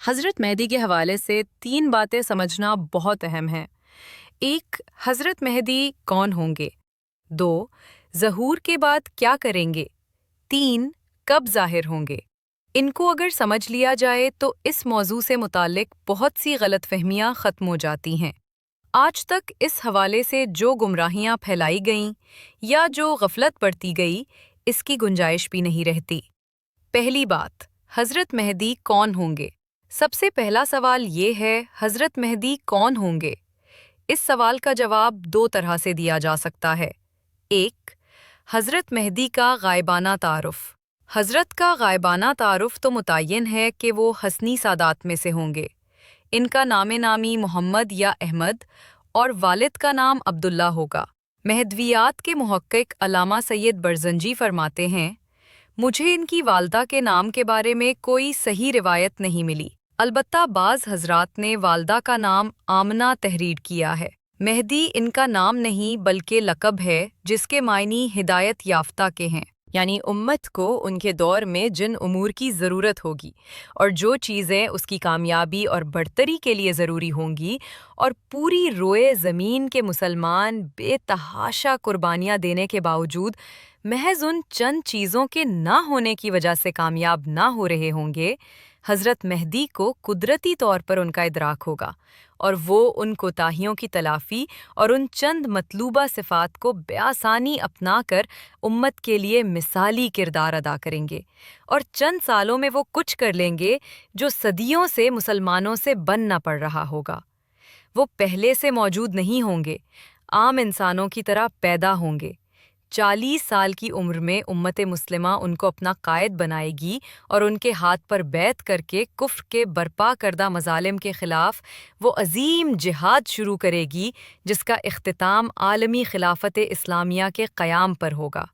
حضرت مہدی کے حوالے سے 3 باتیں سمجھنا بہت اہم ہیں۔ 1، حضرت مہدی کون ہوں گے؟ 2، ظہور کے بعد کیا کریں گے؟ 3، کب ظاہر ہوں گے؟ ان کو اگر سمجھ لیا جائے تو اس موضوع سے متعلق بہت سی غلط فہمیاں ختم ہو جاتی ہیں۔ آج تک اس حوالے سے جو گمراہیاں پھیلائی گئیں یا جو غفلت برتی گئی، اس کی گنجائش بھی نہیں رہتی۔ پہلی بات، حضرت مہدی کون ہوں گے؟ سب سے پہلا سوال یہ ہے، حضرت مہدی کون ہوں گے؟ اس سوال کا جواب 2 طرح سے دیا جا سکتا ہے۔ 1، حضرت مہدی کا غائبانہ تعارف۔ حضرت کا غائبانہ تعارف تو متعین ہے کہ وہ حسنی سادات میں سے ہوں گے۔ ان کا نام نامی محمد یا احمد اور والد کا نام عبداللہ ہوگا۔ مہدویات کے محقق علامہ سید برزنجی فرماتے ہیں، مجھے ان کی والدہ کے نام کے بارے میں کوئی صحیح روایت نہیں ملی، البتہ بعض حضرات نے والدہ کا نام آمنہ تحریر کیا ہے۔ مہدی ان کا نام نہیں بلکہ لقب ہے، جس کے معنی ہدایت یافتہ کے ہیں، یعنی امت کو ان کے دور میں جن امور کی ضرورت ہوگی اور جو چیزیں اس کی کامیابی اور بڑھتری کے لیے ضروری ہوں گی، اور پوری روئے زمین کے مسلمان بے تحاشا قربانیاں دینے کے باوجود محض ان چند چیزوں کے نہ ہونے کی وجہ سے کامیاب نہ ہو رہے ہوں گے، حضرت مہدی کو قدرتی طور پر ان کا ادراک ہوگا اور وہ ان کوتاہیوں کی تلافی اور ان چند مطلوبہ صفات کو بآسانی اپنا کر امت کے لیے مثالی کردار ادا کریں گے، اور چند سالوں میں وہ کچھ کر لیں گے جو صدیوں سے مسلمانوں سے بن نہ پڑ رہا ہوگا۔ وہ پہلے سے موجود نہیں ہوں گے، عام انسانوں کی طرح پیدا ہوں گے۔ 40 سال کی عمر میں امت مسلمہ ان کو اپنا قائد بنائے گی اور ان کے ہاتھ پر بیعت کر کے کفر کے برپا کردہ مظالم کے خلاف وہ عظیم جہاد شروع کرے گی، جس کا اختتام عالمی خلافت اسلامیہ کے قیام پر ہوگا۔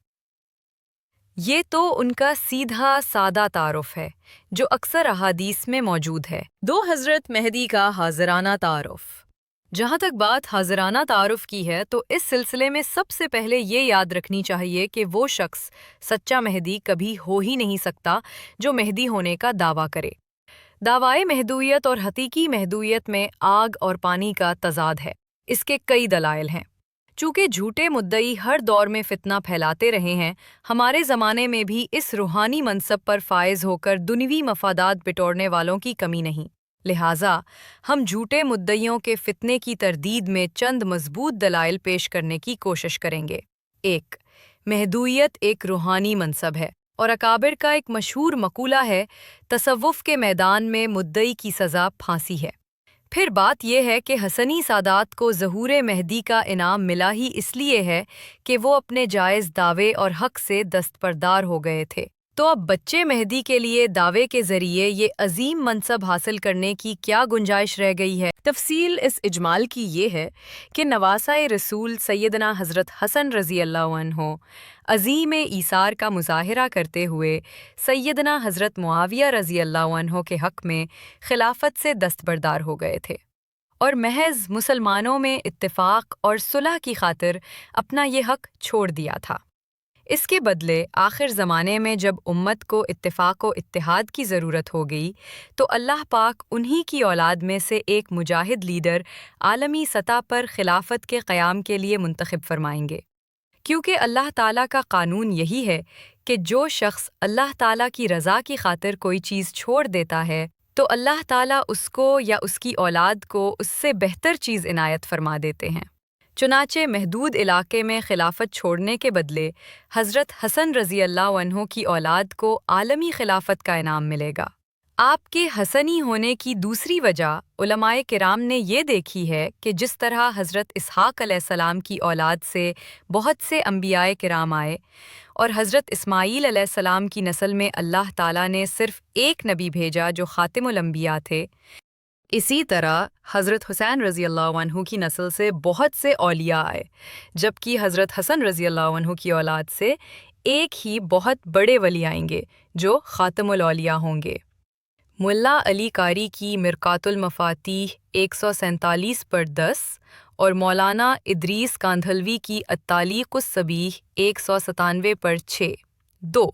یہ تو ان کا سیدھا سادہ تعارف ہے جو اکثر احادیث میں موجود ہے۔ 2، حضرت مہدی کا حاضرانہ تعارف۔ جہاں تک بات حاضرانہ تعارف کی ہے تو اس سلسلے میں سب سے پہلے یہ یاد رکھنی چاہیے کہ وہ شخص سچا مہدی کبھی ہو ہی نہیں سکتا جو مہدی ہونے کا دعویٰ کرے۔ دعویٰ مہدویت اور حقیقی مہدویت میں آگ اور پانی کا تضاد ہے۔ اس کے کئی دلائل ہیں۔ چونکہ جھوٹے مدعی ہر دور میں فتنہ پھیلاتے رہے ہیں، ہمارے زمانے میں بھی اس روحانی منصب پر فائز ہو کر دنیوی مفادات بٹورنے والوں کی کمی نہیں۔ لہٰذا ہم جھوٹے مدعیوں کے فتنے کی تردید میں چند مضبوط دلائل پیش کرنے کی کوشش کریں گے۔ 1، مہدویت ایک روحانی منصب ہے، اور اکابر کا ایک مشہور مقولہ ہے، تصوف کے میدان میں مدعی کی سزا پھانسی ہے۔ پھر بات یہ ہے کہ حسنی سادات کو ظہور مہدی کا انعام ملا ہی اس لیے ہے کہ وہ اپنے جائز دعوے اور حق سے دستبردار ہو گئے تھے۔ تو اب بچے مہدی کے لیے دعوے کے ذریعے یہ عظیم منصب حاصل کرنے کی کیا گنجائش رہ گئی ہے؟ تفصیل اس اجمال کی یہ ہے کہ نواسۂ رسول سیدنا حضرت حسن رضی اللہ عنہ عظیم ایثار کا مظاہرہ کرتے ہوئے سیدنا حضرت معاویہ رضی اللہ عنہ کے حق میں خلافت سے دستبردار ہو گئے تھے، اور محض مسلمانوں میں اتفاق اور صلح کی خاطر اپنا یہ حق چھوڑ دیا تھا۔ اس کے بدلے آخر زمانے میں جب امت کو اتفاق و اتحاد کی ضرورت ہو گئی تو اللہ پاک انہی کی اولاد میں سے ایک مجاہد لیڈر عالمی سطح پر خلافت کے قیام کے لیے منتخب فرمائیں گے، کیونکہ اللہ تعالیٰ کا قانون یہی ہے کہ جو شخص اللہ تعالیٰ کی رضا کی خاطر کوئی چیز چھوڑ دیتا ہے تو اللہ تعالیٰ اس کو یا اس کی اولاد کو اس سے بہتر چیز عنایت فرما دیتے ہیں۔ چنانچہ محدود علاقے میں خلافت چھوڑنے کے بدلے حضرت حسن رضی اللہ عنہ کی اولاد کو عالمی خلافت کا انعام ملے گا۔ آپ کے حسنی ہونے کی دوسری وجہ علماء کرام نے یہ دیکھی ہے کہ جس طرح حضرت اسحاق علیہ السلام کی اولاد سے بہت سے انبیاء کرام آئے، اور حضرت اسماعیل علیہ السلام کی نسل میں اللہ تعالیٰ نے صرف ایک نبی بھیجا جو خاتم الانبیاء تھے، اسی طرح حضرت حسین رضی اللہ عنہ کی نسل سے بہت سے اولیاء آئے، جبکہ حضرت حسن رضی اللہ عنہ کی اولاد سے ایک ہی بہت بڑے ولی آئیں گے جو خاتم الاولیاء ہوں گے۔ ملا علی قاری کی مرقات المفاتیح 147/10 اور مولانا ادریس کاندھلوی کی التعلیق الصبیح 197/6۔ 2،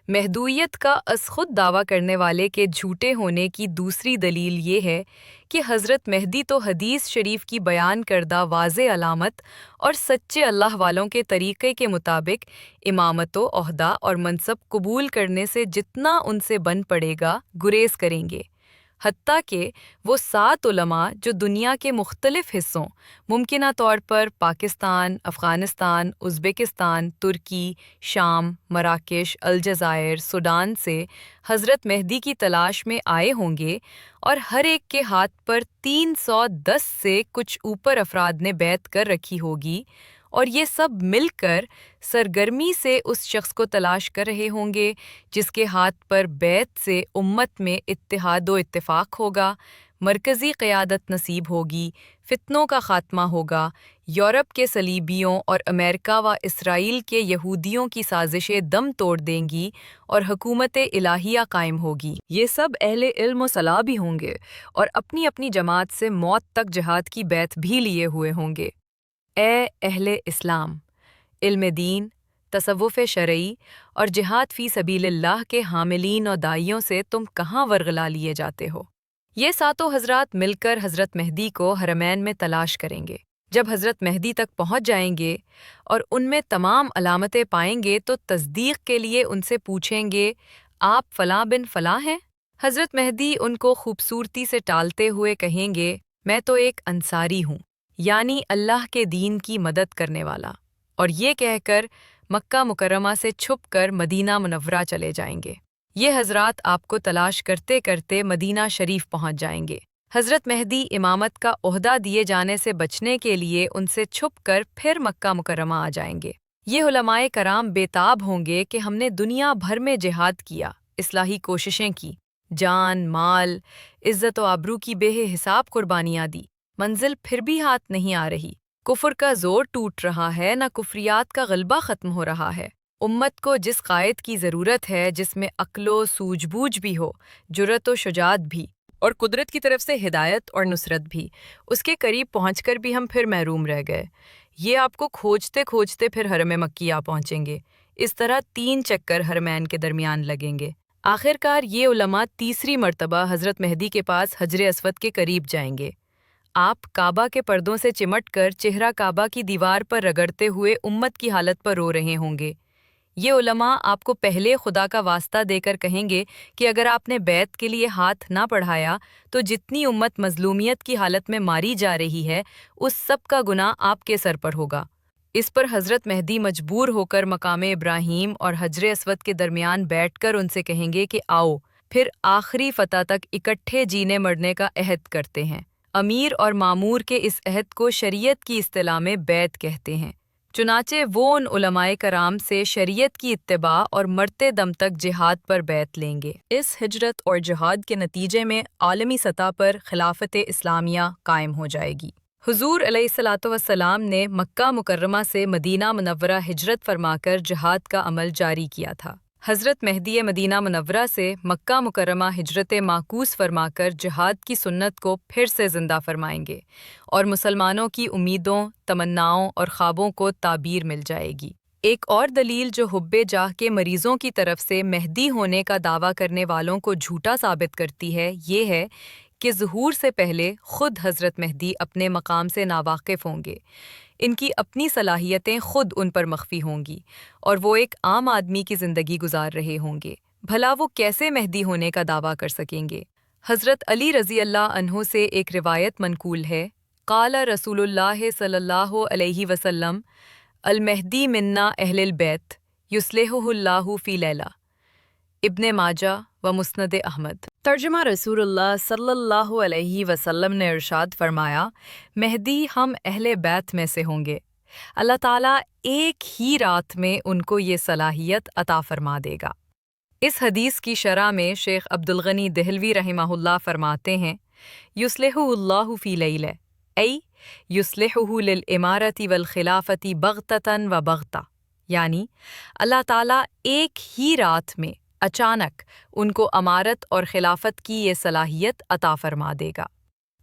محدودیت کا از خود دعویٰ کرنے والے کے جھوٹے ہونے کی دوسری دلیل یہ ہے کہ حضرت مہدی تو حدیث شریف کی بیان کردہ واضح علامت اور سچے اللہ والوں کے طریقے کے مطابق امامت و عہدہ اور منصب قبول کرنے سے جتنا ان سے بن پڑے گا گریز کریں گے، حتیٰ کہ وہ 7 علماء جو دنیا کے مختلف حصوں ممکنہ طور پر پاکستان، افغانستان، ازبکستان، ترکی، شام، مراکش، الجزائر، سوڈان سے حضرت مہدی کی تلاش میں آئے ہوں گے، اور ہر ایک کے ہاتھ پر 310 سے کچھ اوپر افراد نے بیعت کر رکھی ہوگی، اور یہ سب مل کر سرگرمی سے اس شخص کو تلاش کر رہے ہوں گے جس کے ہاتھ پر بیعت سے امت میں اتحاد و اتفاق ہوگا، مرکزی قیادت نصیب ہوگی، فتنوں کا خاتمہ ہوگا، یورپ کے صلیبیوں اور امریکہ و اسرائیل کے یہودیوں کی سازشیں دم توڑ دیں گی اور حکومت الہیہ قائم ہوگی۔ یہ سب اہل علم و صلاح بھی ہوں گے اور اپنی اپنی جماعت سے موت تک جہاد کی بیعت بھی لیے ہوئے ہوں گے۔ اے اہل اسلام، علم دین، تصوف شرعی اور جہاد فی سبیل اللہ کے حاملین اور داعیوں سے تم کہاں ورغلا لیے جاتے ہو؟ یہ 7 حضرات مل کر حضرت مہدی کو حرمین میں تلاش کریں گے۔ جب حضرت مہدی تک پہنچ جائیں گے اور ان میں تمام علامتیں پائیں گے تو تصدیق کے لیے ان سے پوچھیں گے، آپ فلاں بن فلاں ہیں؟ حضرت مہدی ان کو خوبصورتی سے ٹالتے ہوئے کہیں گے، میں تو ایک انصاری ہوں، یعنی اللہ کے دین کی مدد کرنے والا، اور یہ کہہ کر مکہ مکرمہ سے چھپ کر مدینہ منورہ چلے جائیں گے۔ یہ حضرات آپ کو تلاش کرتے کرتے مدینہ شریف پہنچ جائیں گے۔ حضرت مہدی امامت کا عہدہ دیے جانے سے بچنے کے لیے ان سے چھپ کر پھر مکہ مکرمہ آ جائیں گے۔ یہ علماء کرام بے تاب ہوں گے کہ ہم نے دنیا بھر میں جہاد کیا، اصلاحی کوششیں کی، جان، مال، عزت و آبرو کی بے حساب قربانیاں دی، منزل پھر بھی ہاتھ نہیں آ رہی، کفر کا زور ٹوٹ رہا ہے، نہ کفریات کا غلبہ ختم ہو رہا ہے۔ امت کو جس قائد کی ضرورت ہے جس میں عقل و سوجھ بوجھ بھی ہو، جرأت و شجاعت بھی، اور قدرت کی طرف سے ہدایت اور نصرت بھی، اس کے قریب پہنچ کر بھی ہم پھر محروم رہ گئے۔ یہ آپ کو کھوجتے کھوجتے پھر حرم مکی آ پہنچیں گے۔ اس طرح 3 چکر حرمین کے درمیان لگیں گے۔ آخرکار یہ علماء تیسری مرتبہ حضرت مہدی کے پاس حجر اسود کے قریب جائیں گے۔ آپ کعبہ کے پردوں سے چمٹ کر چہرہ کعبہ کی دیوار پر رگڑتے ہوئے امت کی حالت پر رو رہے ہوں گے۔ یہ علماء آپ کو پہلے خدا کا واسطہ دے کر کہیں گے کہ اگر آپ نے بیعت کے لیے ہاتھ نہ بڑھایا تو جتنی امت مظلومیت کی حالت میں ماری جا رہی ہے اس سب کا گناہ آپ کے سر پر ہوگا۔ اس پر حضرت مہدی مجبور ہو کر مقام ابراہیم اور حجر اسود کے درمیان بیٹھ کر ان سے کہیں گے کہ آؤ پھر آخری فتح تک اکٹھے جینے مرنے کا عہد کرتے ہیں۔ امیر اور مامور کے اس عہد کو شریعت کی اصطلاح میں بیعت کہتے ہیں۔ چنانچہ وہ ان علماء کرام سے شریعت کی اتباع اور مرتے دم تک جہاد پر بیعت لیں گے۔ اس ہجرت اور جہاد کے نتیجے میں عالمی سطح پر خلافت اسلامیہ قائم ہو جائے گی۔ حضور علیہ الصلاۃ والسلام نے مکہ مکرمہ سے مدینہ منورہ ہجرت فرما کر جہاد کا عمل جاری کیا تھا۔ حضرت مہدی مدینہ منورہ سے مکہ مکرمہ ہجرت معکوس فرما کر جہاد کی سنت کو پھر سے زندہ فرمائیں گے اور مسلمانوں کی امیدوں، تمناؤں اور خوابوں کو تعبیر مل جائے گی۔ ایک اور دلیل جو حب جاہ کے مریضوں کی طرف سے مہدی ہونے کا دعویٰ کرنے والوں کو جھوٹا ثابت کرتی ہے، یہ ہے کہ ظہور سے پہلے خود حضرت مہدی اپنے مقام سے ناواقف ہوں گے، ان کی اپنی صلاحیتیں خود ان پر مخفی ہوں گی اور وہ ایک عام آدمی کی زندگی گزار رہے ہوں گے۔ بھلا وہ کیسے مہدی ہونے کا دعویٰ کر سکیں گے؟ حضرت علی رضی اللہ عنہ سے ایک روایت منقول ہے، قال رسول اللہ صلی اللہ علیہ وسلم المہدی منا اہل البیت یصلحہ اللہ فی لیلہ، ابن ماجہ و مسند احمد۔ ترجمہ رسول اللہ صلی اللہ علیہ وسلم نے ارشاد فرمایا، مہدی ہم اہل بیت میں سے ہوں گے، اللہ تعالیٰ ایک ہی رات میں ان کو یہ صلاحیت عطا فرما دے گا۔ اس حدیث کی شرح میں شیخ عبدالغنی دہلوی رحمہ اللہ فرماتے ہیں، یصلحہ اللہ فی لیلہ ای یصلحہ للامارۃ والخلافۃ بغتۃ و بغتہ، یعنی اللہ تعالیٰ ایک ہی رات میں اچانک ان کو امارت اور خلافت کی یہ صلاحیت عطا فرما دے گا۔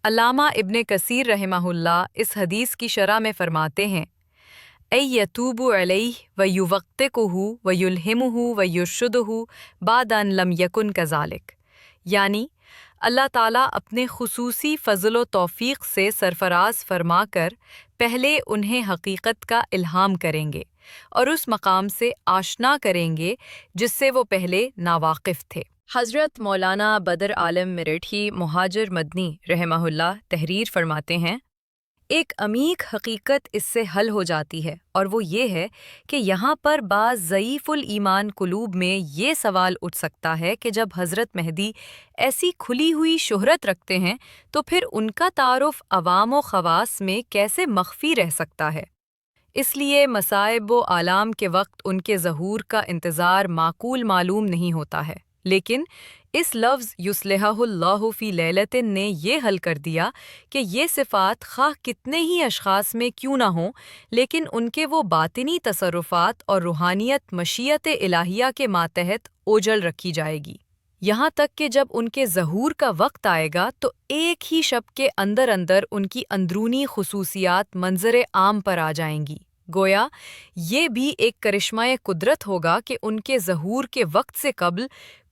علامہ ابن کثیر رحمہ اللہ اس حدیث کی شرح میں فرماتے ہیں، أي يتوب عليه ويوقتكه ويلهمه ويرشده بعد أن لم يكن كذلك، یعنی اللہ تعالیٰ اپنے خصوصی فضل و توفیق سے سرفراز فرما کر پہلے انہیں حقیقت کا الہام کریں گے اور اس مقام سے آشنا کریں گے جس سے وہ پہلے ناواقف تھے۔ حضرت مولانا بدر عالم مرٹھی مہاجر مدنی رحمہ اللہ تحریر فرماتے ہیں، ایک عمیق حقیقت اس سے حل ہو جاتی ہے اور وہ یہ ہے کہ یہاں پر بعض ضعیف الایمان قلوب میں یہ سوال اٹھ سکتا ہے کہ جب حضرت مہدی ایسی کھلی ہوئی شہرت رکھتے ہیں تو پھر ان کا تعارف عوام و خواص میں کیسے مخفی رہ سکتا ہے؟ اس لیے مصائب و آلام کے وقت ان کے ظہور کا انتظار معقول معلوم نہیں ہوتا ہے، لیکن اس لفظ یصلحہ اللہ فی لیلۃ نے یہ حل کر دیا کہ یہ صفات خواہ کتنے ہی اشخاص میں کیوں نہ ہوں، لیکن ان کے وہ باطنی تصرفات اور روحانیت مشیت الہیہ کے ماتحت اوجل رکھی جائے گی، یہاں تک کہ جب ان کے ظہور کا وقت آئے گا تو ایک ہی شب کے اندر اندر ان کی اندرونی خصوصیات منظر عام پر آ جائیں گی۔ گویا یہ بھی ایک کرشمہ قدرت ہوگا کہ ان کے ظہور کے وقت سے قبل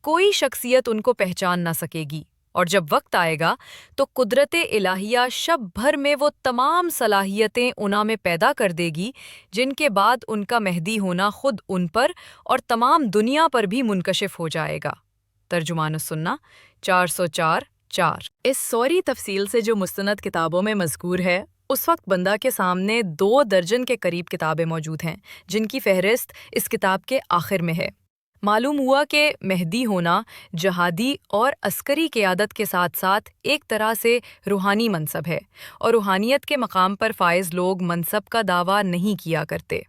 کوئی شخصیت ان کو پہچان نہ سکے گی، اور جب وقت آئے گا تو قدرت الہیہ شب بھر میں وہ تمام صلاحیتیں انہاں میں پیدا کر دے گی جن کے بعد ان کا مہدی ہونا خود ان پر اور تمام دنیا پر بھی منکشف ہو جائے گا۔ ترجمان السنہ 404 اس سوری تفصیل سے جو مستند کتابوں میں مذکور ہے، اس وقت بندہ کے سامنے 2 درجن کے قریب کتابیں موجود ہیں جن کی فہرست اس کتاب کے آخر میں ہے۔ معلوم ہوا کہ مہدی ہونا جہادی اور عسکری قیادت کے ساتھ ساتھ ایک طرح سے روحانی منصب ہے، اور روحانیت کے مقام پر فائز لوگ منصب کا دعویٰ نہیں کیا کرتے،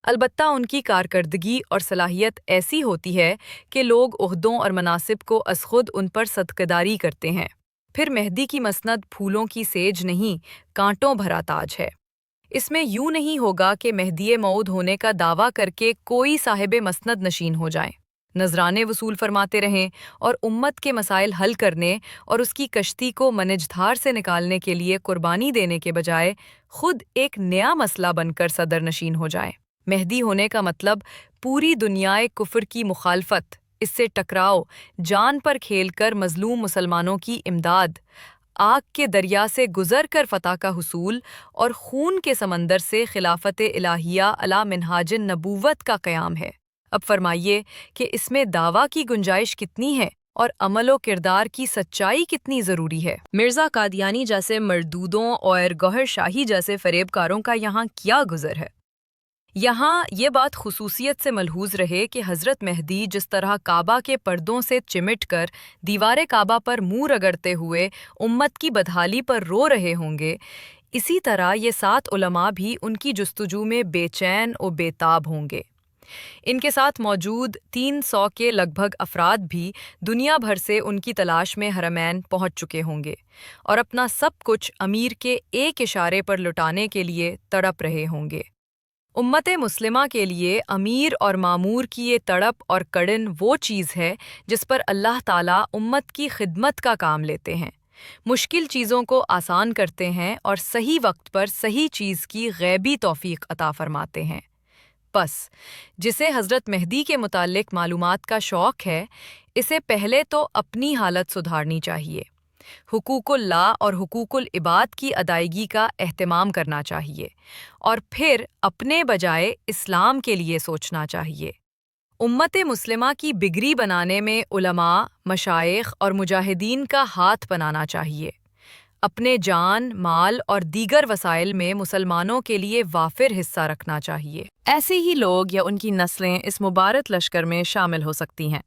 البتہ ان کی کارکردگی اور صلاحیت ایسی ہوتی ہے کہ لوگ عہدوں اور مناصب کو از خود ان پر صدقیداری کرتے ہیں۔ پھر مہدی کی مسند پھولوں کی سیج نہیں، کانٹوں بھرا تاج ہے۔ اس میں یوں نہیں ہوگا کہ مہدی موعود ہونے کا دعویٰ کر کے کوئی صاحب مسند نشین ہو جائیں، نذرانے وصول فرماتے رہیں اور امت کے مسائل حل کرنے اور اس کی کشتی کو منجدھار سے نکالنے کے لیے قربانی دینے کے بجائے خود ایک نیا مسئلہ بن کر صدر نشین ہو جائیں۔ مہدی ہونے کا مطلب پوری دنیائے کفر کی مخالفت، اس سے ٹکراؤ، جان پر کھیل کر مظلوم مسلمانوں کی امداد، آگ کے دریا سے گزر کر فتح کا حصول اور خون کے سمندر سے خلافت الہیہ علی منہاج نبوت کا قیام ہے۔ اب فرمائیے کہ اس میں دعویٰ کی گنجائش کتنی ہے اور عمل و کردار کی سچائی کتنی ضروری ہے؟ مرزا قادیانی جیسے مردودوں اور گوہر شاہی جیسے فریب کاروں کا یہاں کیا گزر ہے؟ یہاں یہ بات خصوصیت سے ملحوظ رہے کہ حضرت مہدی جس طرح کعبہ کے پردوں سے چمٹ کر دیوار کعبہ پر منہ رگڑتے ہوئے امت کی بدحالی پر رو رہے ہوں گے، اسی طرح یہ 7 علماء بھی ان کی جستجو میں بے چین و بے تاب ہوں گے۔ ان کے ساتھ موجود 300 کے لگ بھگ افراد بھی دنیا بھر سے ان کی تلاش میں حرمین پہنچ چکے ہوں گے اور اپنا سب کچھ امیر کے ایک اشارے پر لٹانے کے لیے تڑپ رہے ہوں گے۔ امت مسلمہ کے لیے امیر اور مامور کی یہ تڑپ اور کڑن وہ چیز ہے جس پر اللہ تعالیٰ امت کی خدمت کا کام لیتے ہیں، مشکل چیزوں کو آسان کرتے ہیں اور صحیح وقت پر صحیح چیز کی غیبی توفیق عطا فرماتے ہیں۔ بس جسے حضرت مہدی کے متعلق معلومات کا شوق ہے، اسے پہلے تو اپنی حالت سدھارنی چاہیے، حقوق اللہ اور حقوق العباد کی ادائیگی کا اہتمام کرنا چاہیے، اور پھر اپنے بجائے اسلام کے لیے سوچنا چاہیے۔ امت مسلمہ کی بگڑی بنانے میں علماء، مشائخ اور مجاہدین کا ہاتھ بنانا چاہیے، اپنے جان، مال اور دیگر وسائل میں مسلمانوں کے لیے وافر حصہ رکھنا چاہیے۔ ایسے ہی لوگ یا ان کی نسلیں اس مبارک لشکر میں شامل ہو سکتی ہیں۔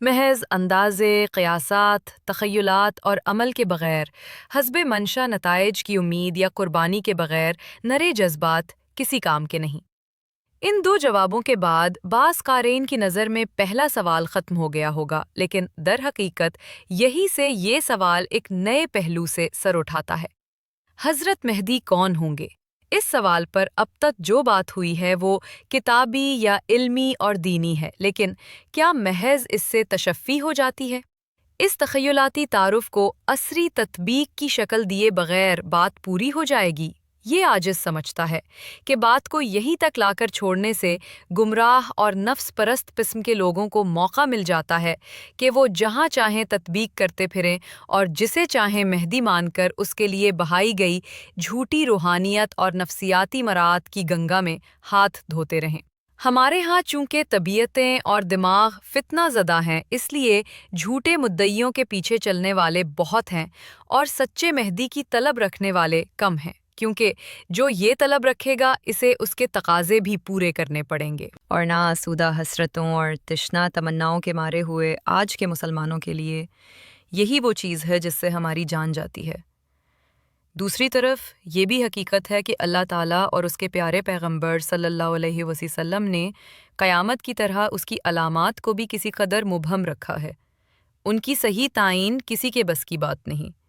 محض اندازے، قیاسات، تخیلات اور عمل کے بغیر، حسب منشا نتائج کی امید یا قربانی کے بغیر نرے جذبات کسی کام کے نہیں۔ ان 2 جوابوں کے بعد بعض قارئین کی نظر میں پہلا سوال ختم ہو گیا ہوگا، لیکن در حقیقت یہی سے یہ سوال ایک نئے پہلو سے سر اٹھاتا ہے۔ حضرت مہدی کون ہوں گے؟ اس سوال پر اب تک جو بات ہوئی ہے وہ کتابی یا علمی اور دینی ہے، لیکن کیا محض اس سے تشفی ہو جاتی ہے؟ اس تخیلاتی تعارف کو عصری تطبیق کی شکل دیے بغیر بات پوری ہو جائے گی؟ یہ عاجز سمجھتا ہے کہ بات کو یہیں تک لا کر چھوڑنے سے گمراہ اور نفس پرست قسم کے لوگوں کو موقع مل جاتا ہے کہ وہ جہاں چاہیں تطبیق کرتے پھریں اور جسے چاہیں مہدی مان کر اس کے لیے بہائی گئی جھوٹی روحانیت اور نفسیاتی مراعات کی گنگا میں ہاتھ دھوتے رہیں۔ ہمارے ہاں چونکہ طبیعتیں اور دماغ فتنہ زدہ ہیں، اس لیے جھوٹے مدعیوں کے پیچھے چلنے والے بہت ہیں اور سچے مہدی کی طلب رکھنے والے کم ہیں، کیونکہ جو یہ طلب رکھے گا اسے اس کے تقاضے بھی پورے کرنے پڑیں گے۔ اور نہ آسودہ حسرتوں اور تشنہ تمناؤں کے مارے ہوئے آج کے مسلمانوں کے لیے یہی وہ چیز ہے جس سے ہماری جان جاتی ہے۔ دوسری طرف یہ بھی حقیقت ہے کہ اللہ تعالیٰ اور اس کے پیارے پیغمبر صلی اللہ علیہ وسلم نے قیامت کی طرح اس کی علامات کو بھی کسی قدر مبہم رکھا ہے۔ ان کی صحیح تعین کسی کے بس کی بات نہیں۔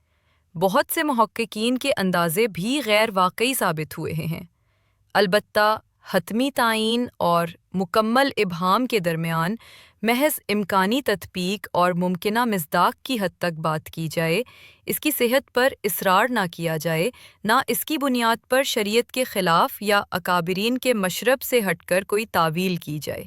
بہت سے محققین کے اندازے بھی غیر واقعی ثابت ہوئے ہیں۔ البتہ حتمی تعین اور مکمل ابہام کے درمیان محض امکانی تطبیق اور ممکنہ مصداق کی حد تک بات کی جائے، اس کی صحت پر اصرار نہ کیا جائے، نہ اس کی بنیاد پر شریعت کے خلاف یا اکابرین کے مشرب سے ہٹ کر کوئی تعویل کی جائے۔